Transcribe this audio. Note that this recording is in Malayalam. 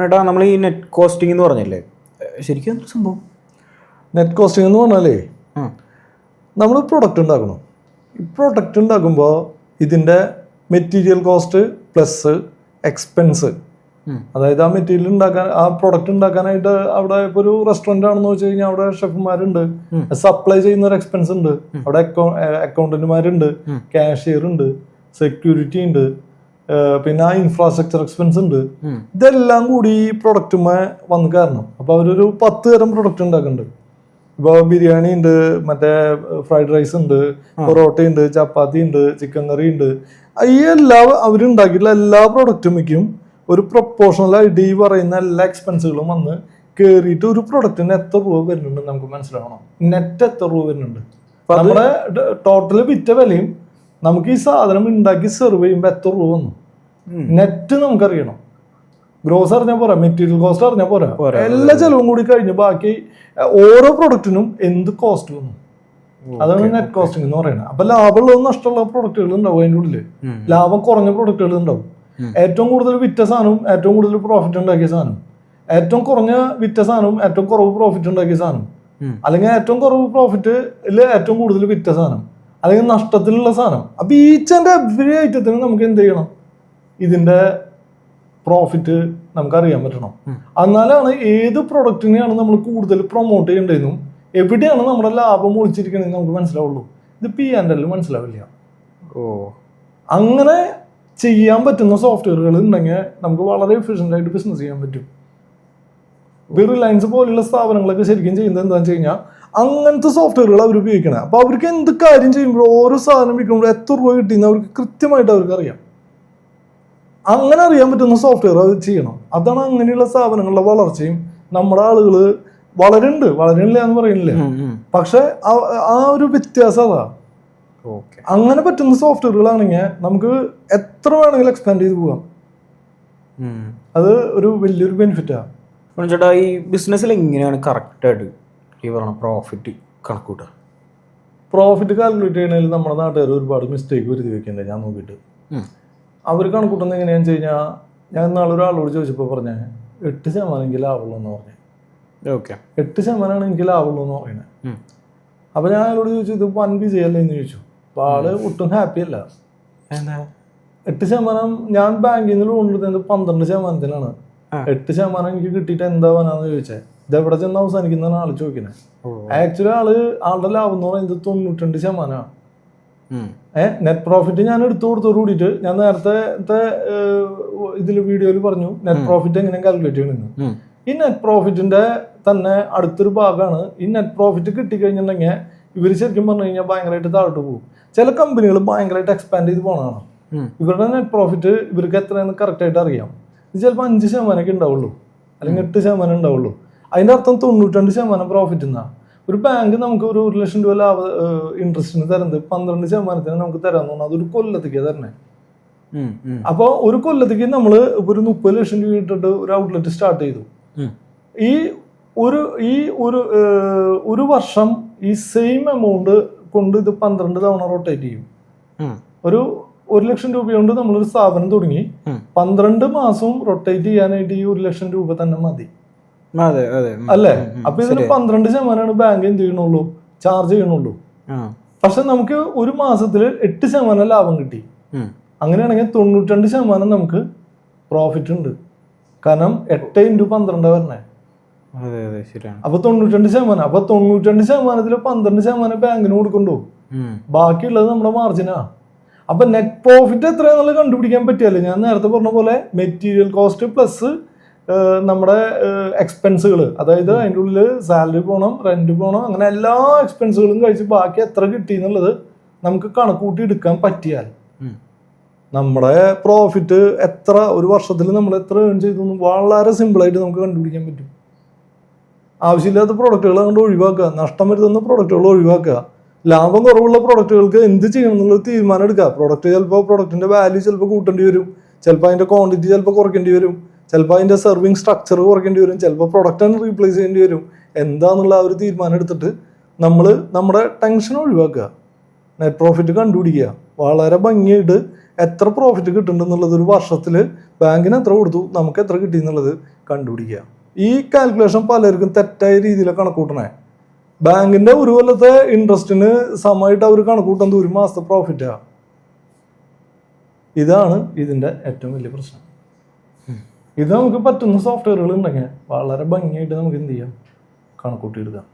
ഏട്ടാ നമ്മൾ ഈ നെറ്റ് കോസ്റ്റിംഗ് എന്ന് പറഞ്ഞില്ലേ, ശരിക്കും എന്തൊരു സംഭവം? നെറ്റ് കോസ്റ്റിംഗ് എന്ന് പറഞ്ഞാലേ നമ്മൾ പ്രൊഡക്റ്റ് ഉണ്ടാക്കണം. ഈ പ്രൊഡക്റ്റ് ഉണ്ടാക്കുമ്പോൾ ഇതിൻ്റെ മെറ്റീരിയൽ കോസ്റ്റ് പ്ലസ് എക്സ്പെൻസ്, അതായത് ആ മെറ്റീരിയൽ ഉണ്ടാക്കാൻ, ആ പ്രൊഡക്റ്റ് ഉണ്ടാക്കാനായിട്ട് അവിടെ ഇപ്പോൾ ഒരു റെസ്റ്റോറൻ്റ് ആണെന്ന് വെച്ച് കഴിഞ്ഞാൽ അവിടെ ഷെഫ്മാരുണ്ട്, സപ്ലൈ ചെയ്യുന്ന ഒരു എക്സ്പെൻസ് ഉണ്ട്, അവിടെ അക്കൗണ്ടന്റുമാരുണ്ട്, കാഷ്യർ ഉണ്ട്, സെക്യൂരിറ്റി ഉണ്ട്, പിന്നെ ആ ഇൻഫ്രാസ്ട്രക്ചർ എക്സ്പെൻസ് ഉണ്ട്. ഇതെല്ലാം കൂടി ഈ പ്രൊഡക്റ്റുമേ വന്ന് കാരണം. അപ്പോൾ അവരൊരു 10 തരം പ്രൊഡക്റ്റ് ഉണ്ടാക്കുന്നുണ്ട്. ഇപ്പോൾ ബിരിയാണി ഉണ്ട്, മറ്റേ ഫ്രൈഡ് റൈസ് ഉണ്ട്, പൊറോട്ട ഉണ്ട്, ചപ്പാത്തി ഉണ്ട്, ചിക്കൻ കറി ഉണ്ട്. ഈ എല്ലാ അവരുണ്ടാക്കിയിട്ടുള്ള എല്ലാ പ്രൊഡക്റ്റുമേക്കും ഒരു പ്രൊപ്പോർഷണലായിട്ട് ഈ പറയുന്ന എല്ലാ എക്സ്പെൻസുകളും വന്ന് കയറിയിട്ട് ഒരു പ്രൊഡക്റ്റിന് എത്ര രൂപ വരുന്നുണ്ട് നമുക്ക് മനസ്സിലാവണം. നെറ്റ് എത്ര രൂപ വരുന്നുണ്ട്, നമ്മുടെ ടോട്ടൽ വിറ്റ വിലയും നമുക്ക് ഈ സാധനം ഉണ്ടാക്കി സെർവ് ചെയ്യുമ്പോൾ എത്ര രൂപ വന്നു നെറ്റ് നമുക്കറിയണം. ഗ്രോസ് അറിഞ്ഞാൽ പോരാ, മെറ്റീരിയൽ കോസ്റ്റ് അറിഞ്ഞാൽ പോരാ, എല്ലാ ചെലവും കൂടി കഴിഞ്ഞ് ബാക്കി ഓരോ പ്രൊഡക്റ്റിനും എന്ത് കോസ്റ്റ് വന്നു, അതാണ് നെറ്റ് കോസ്റ്റിംഗ് എന്ന് പറയുന്നത്. അപ്പൊ ലാഭമുള്ളതും നഷ്ടമുള്ള പ്രൊഡക്റ്റുകൾ ഉണ്ടാവും അതിൻ്റെ ഉള്ളിൽ, ലാഭം കുറഞ്ഞ പ്രൊഡക്റ്റുകൾ ഉണ്ടാവും. ഏറ്റവും കൂടുതൽ വിറ്റ സാധനവും ഏറ്റവും കൂടുതൽ പ്രോഫിറ്റ് ഉണ്ടാക്കിയ സാധനം, ഏറ്റവും കുറഞ്ഞ വിറ്റ സാധനവും ഏറ്റവും കുറവ് പ്രോഫിറ്റ് ഉണ്ടാക്കിയ സാധനം, അല്ലെങ്കിൽ ഏറ്റവും കുറവ് പ്രോഫിറ്റിൽ ഏറ്റവും കൂടുതൽ വിറ്റ സാധനം, അല്ലെങ്കിൽ നഷ്ടത്തിലുള്ള സാധനം. അപ്പൊ ഈച്ച് ആൻഡ് എവറി ഐറ്റത്തിന് നമുക്ക് എന്ത് ചെയ്യണം, ഇതിന്റെ പ്രോഫിറ്റ് നമുക്ക് അറിയാൻ പറ്റണം. എന്നാലാണ് ഏത് പ്രൊഡക്റ്റിനെയാണ് നമ്മൾ കൂടുതൽ പ്രൊമോട്ട് ചെയ്യേണ്ടതെന്നും എവിടെയാണ് നമ്മുടെ ലാഭം ഒളിച്ചിരിക്കണമെന്ന് നമുക്ക് മനസ്സിലാവുള്ളൂ. ഇത് P&L മനസ്സിലാവില്ല. അങ്ങനെ ചെയ്യാൻ പറ്റുന്ന സോഫ്റ്റ്വെയറുകൾ ഉണ്ടെങ്കിൽ നമുക്ക് വളരെ എഫിഷ്യൻ്റ് ആയിട്ട് ബിസിനസ് ചെയ്യാൻ പറ്റും. ഇപ്പോൾ റിലയൻസ് പോലുള്ള സ്ഥാപനങ്ങളൊക്കെ ശരിക്കും ചെയ്യുന്നത് എന്താണെന്ന് വെച്ച് കഴിഞ്ഞാൽ അങ്ങനത്തെ സോഫ്റ്റ്വെയറുകൾ അവർ ഉപയോഗിക്കണം. അപ്പോൾ അവർക്ക് എന്ത് കാര്യം ചെയ്യുമ്പോഴും ഓരോ സാധനം വിൽക്കുമ്പോൾ എത്ര രൂപ കിട്ടിയെന്ന് അവർക്ക് കൃത്യമായിട്ട് അവർക്ക് അറിയാം. അങ്ങനെ അറിയാൻ പറ്റുന്ന സോഫ്റ്റ്വെയർ അത് ചെയ്യണം. അതാണ് അങ്ങനെയുള്ള സ്ഥാപനങ്ങളുടെ വളർച്ചയും. നമ്മുടെ ആളുകൾ വളരണില്ല എന്ന് പറയുന്നില്ല, പക്ഷെ ആ ഒരു വ്യത്യാസം അതാ. അങ്ങനെ പറ്റുന്ന സോഫ്റ്റ്വെയറുകളാണെങ്കിൽ നമുക്ക് എത്ര വേണമെങ്കിലും എക്സ്പാൻഡ് ചെയ്ത് പോകാം. അത് ഒരു വലിയൊരു ബെനിഫിറ്റാണ്. ചേട്ടാ, ഈ ബിസിനസ്സിൽ എങ്ങനെയാണ് കറക്റ്റായിട്ട് ഈ പറഞ്ഞ പ്രോഫിറ്റ് കണക്കൂട്ടുക? പ്രോഫിറ്റ് കാൽക്കുലേറ്റ് ചെയ്യണതിൽ നമ്മുടെ നാട്ടുകാർ ഒരുപാട് മിസ്റ്റേക്ക് വരുത്തി വെക്കുന്നുണ്ട്. ഞാൻ നോക്കിയിട്ട് അവർ കണക്കൂട്ടുന്നത് എങ്ങനെയാണെന്ന് വെച്ച് കഴിഞ്ഞാൽ, ഞാൻ നാളെ ഒരാളോട് ചോദിച്ചപ്പോൾ പറഞ്ഞ 8% എനിക്ക് ലാഭമുള്ളൂ എന്ന് പറഞ്ഞു. 8% എനിക്ക് ലാഭമുള്ളൂ എന്ന് പറയുന്നത്. അപ്പൊ ഞാൻ അയാളോട് ചോദിച്ചു, ഇത് വൻ വിജയല്ലേ എന്ന് ചോദിച്ചു. അപ്പൊ ആള് ഒട്ടും ഹാപ്പി അല്ല. 8% ഞാൻ ബാങ്കിൽ നിന്ന് ലോൺ എടുത്തത് 12%. 8% എനിക്ക് കിട്ടിയിട്ട് എന്താവാനാന്ന് ചോദിച്ചേ. ഇതെവിടെ ചെന്ന് അവസാനിക്കുന്നതാണ് ആള് ചോദിക്കുന്നത്. ആക്ച്വലി ആളുടെ ലാഭം എന്ന് പറയുന്നത് 92%. നെറ്റ് പ്രോഫിറ്റ് ഞാൻ എടുത്തു കൊടുത്തോട് കൂടിയിട്ട് ഞാൻ നേരത്തെ ഇതിൽ വീഡിയോയിൽ പറഞ്ഞു നെറ്റ് പ്രോഫിറ്റ് എങ്ങനെ കാൽക്കുലേറ്റ് ചെയ്യണമെന്ന്. ഈ നെറ്റ് പ്രോഫിറ്റിന്റെ തന്നെ അടുത്തൊരു ഭാഗമാണ് ഈ നെറ്റ് പ്രോഫിറ്റ് കിട്ടിക്കഴിഞ്ഞിട്ടുണ്ടെങ്കിൽ ഇവർ ശരിക്കും പറഞ്ഞു കഴിഞ്ഞാൽ ഭയങ്കരമായിട്ട് താഴോട്ട് പോകും. ചില കമ്പനികൾ ഭയങ്കരമായിട്ട് എക്സ്പാൻഡ് ചെയ്ത് പോകണതാണ്. ഇവരുടെ നെറ്റ് പ്രോഫിറ്റ് ഇവർക്ക് എത്രയെന്ന് കറക്റ്റായിട്ട് അറിയാം. ഇത് ചിലപ്പോൾ 5% ഉണ്ടാവുള്ളൂ, അല്ലെങ്കിൽ 8% ഉണ്ടാവുള്ളൂ. അതിന്റെ അർത്ഥം 92% പ്രോഫിറ്റ് എന്നാ. ഒരു ബാങ്ക് നമുക്ക് ഒരു 1 ലക്ഷം രൂപ ലാഭ ഇൻട്രസ്റ്റിന് തരുന്നത് 12% നമുക്ക് തരാന്ന് പറഞ്ഞാൽ അതൊരു കൊല്ലത്തേക്ക് തരണേ. അപ്പോൾ ഒരു കൊല്ലത്തേക്ക് നമ്മൾ ഒരു 30 ലക്ഷം രൂപ ഇട്ടിട്ട് ഒരു ഔട്ട്ലെറ്റ് സ്റ്റാർട്ട് ചെയ്തു. ഈ ഒരു വർഷം ഈ സെയിം എമൗണ്ട് കൊണ്ട് ഇത് 12 തവണ റൊട്ടേറ്റ് ചെയ്യും. ഒരു 1 ലക്ഷം രൂപ കൊണ്ട് നമ്മളൊരു സ്ഥാപനം തുടങ്ങി 12 മാസവും റൊട്ടേറ്റ് ചെയ്യാനായിട്ട് ഈ 1 ലക്ഷം രൂപ തന്നെ മതി, അല്ലേ? അപ്പൊ ഇതിന് 12% ബാങ്ക് എന്ത് ചെയ്യണുള്ളൂ, ചാർജ് ചെയ്യണുള്ളൂ. പക്ഷെ നമുക്ക് ഒരു മാസത്തില് 8% ലാഭം കിട്ടി. അങ്ങനെയാണെങ്കിൽ 92% നമുക്ക് പ്രോഫിറ്റ് ഉണ്ട്. കാരണം 8 × 12 വരണേ. അപ്പൊ 92%. അപ്പൊ 92%-ൽ 12% ബാങ്കിന് കൊടുക്കണ്ടോ, ബാക്കിയുള്ളത് നമ്മുടെ മാർജിനാ. അപ്പൊ നെറ്റ് പ്രോഫിറ്റ് എത്രയാണെന്നുള്ളത് കണ്ടുപിടിക്കാൻ പറ്റിയല്ലേ? ഞാൻ നേരത്തെ പറഞ്ഞ പോലെ മെറ്റീരിയൽ കോസ്റ്റ് പ്ലസ് നമ്മുടെ എക്സ്പെൻസുകൾ, അതായത് അതിൻ്റെ ഉള്ളിൽ സാലറി പോകണം, റെന്റ് പോകണം, അങ്ങനെ എല്ലാ എക്സ്പെൻസുകളും കഴിച്ച് ബാക്കി എത്ര കിട്ടി എന്നുള്ളത് നമുക്ക് കണക്കൂട്ടി എടുക്കാൻ പറ്റിയാൽ നമ്മുടെ പ്രോഫിറ്റ് എത്ര, ഒരു വർഷത്തിൽ നമ്മൾ എത്ര ഏൺ ചെയ്തു വളരെ സിമ്പിളായിട്ട് നമുക്ക് കണ്ടുപിടിക്കാൻ പറ്റും. ആവശ്യമില്ലാത്ത പ്രൊഡക്റ്റുകൾ അങ്ങോട്ട് ഒഴിവാക്കുക, നഷ്ടം വരുത്തുന്ന പ്രൊഡക്റ്റുകൾ ഒഴിവാക്കുക, ലാഭം കുറവുള്ള പ്രൊഡക്റ്റുകൾക്ക് എന്ത് ചെയ്യണം എന്നുള്ളത് തീരുമാനം എടുക്കുക. പ്രൊഡക്റ്റിന്റെ വാല്യൂ ചിലപ്പോൾ കൂട്ടേണ്ടി വരും, ചിലപ്പോൾ അതിന്റെ ക്വാണ്ടിറ്റി ചിലപ്പോൾ കുറയ്ക്കേണ്ടി വരും, ചിലപ്പോൾ അതിന്റെ സെർവിങ് സ്ട്രക്ചർ കുറയ്ക്കേണ്ടി വരും, ചിലപ്പോൾ പ്രൊഡക്റ്റ് റീപ്ലേസ് ചെയ്യേണ്ടി വരും. എന്താന്നുള്ള ആ ഒരു തീരുമാനം എടുത്തിട്ട് നമ്മൾ നമ്മുടെ ടെൻഷൻ ഒഴിവാക്കുക, നെറ്റ് പ്രോഫിറ്റ് കണ്ടുപിടിക്കുക, വളരെ ഭംഗിയായിട്ട് എത്ര പ്രോഫിറ്റ് കിട്ടുന്നുണ്ടെന്നുള്ളത് ഒരു വർഷത്തിൽ ബാങ്കിന് എത്ര കൊടുത്തു, നമുക്ക് എത്ര കിട്ടി എന്നുള്ളത് കണ്ടുപിടിക്കുക. ഈ കാൽക്കുലേഷൻ പലർക്കും തെറ്റായ രീതിയിലാണ് കണക്കൂട്ടണേ. ബാങ്കിന്റെ ഒരു കൊല്ലത്തെ ഇൻട്രസ്റ്റിന് സമയമായിട്ട് അവർ കണക്കൂട്ടുന്നത് ഒരു മാസത്തെ പ്രോഫിറ്റാണ്. ഇതാണ് ഇതിന്റെ ഏറ്റവും വലിയ പ്രശ്നം. ഇത് നമുക്ക് പറ്റുന്ന സോഫ്റ്റ്വെയറുകൾ ഉണ്ടെങ്കിൽ വളരെ ഭംഗിയായിട്ട് നമുക്ക് എന്ത് ചെയ്യാം, കണക്കൂട്ടി എടുക്കാം.